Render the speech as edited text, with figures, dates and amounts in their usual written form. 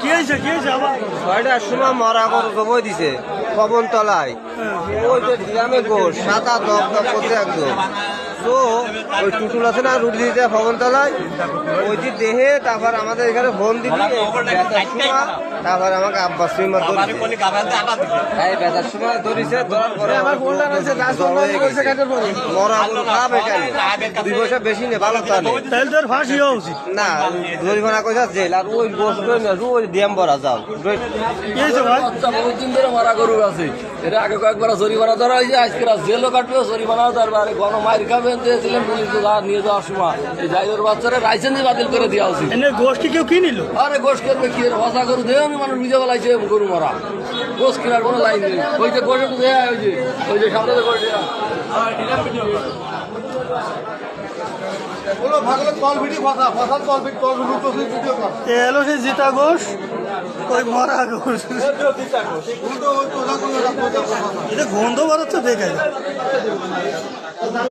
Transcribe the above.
কি হয়েছে আবার 6টার সময় মরা গরু জবই দিছে পবন তলায়। ওই যে গ্রামে গোশ সাদা দপ করতে একদম তো ওই টুটুল আছে না রুটি দিতে পবন তলায় ওই যে দেহে তারপর আমাদের এখানে ফোন দিবি তারপর আমাকে আব্বাস বেতার সময় ধরিছে ধরার পরে মরা গরু খাবে কেন 2 পয়সা বেশি নেই ভালো তা নেই তাহলে তোর ফাঁসি হওয়া উচিত না জরিমানা কইছা জেল আর ওই গোশ রোজ ডিএম ভরা যাও কি হয়েছে ভাই বহুত দিন ধরে মারা গরু আছে এটা আগে কয়েকবার জরিমানা ধরা হয়েছে আজকে জেলও কাটবে জরিমানাও ধরবে গণ মার খাবেন দিয়েছিলেন পুলিশ নিয়ে যাওয়ার সময় এই জাইদের বাচ্চারা লাইসেন্স বাতিল করে দেওয়া উচিত এনে গোষ্ঠী কেউ কি নিল আরে গোশ করবে কি ভাষা গরু দেয় মানুষ নিজে বেলাইছে গরু মারা গোশ কেনার কোনো লাইন নেই ওই যে গোশ দেয়া ওই যে সামনে গোশ দেয়া এলো সে জিতা ঘোষ ওই মরা ঘোষ এটা গন্ধ বেরোচ্ছে দেখে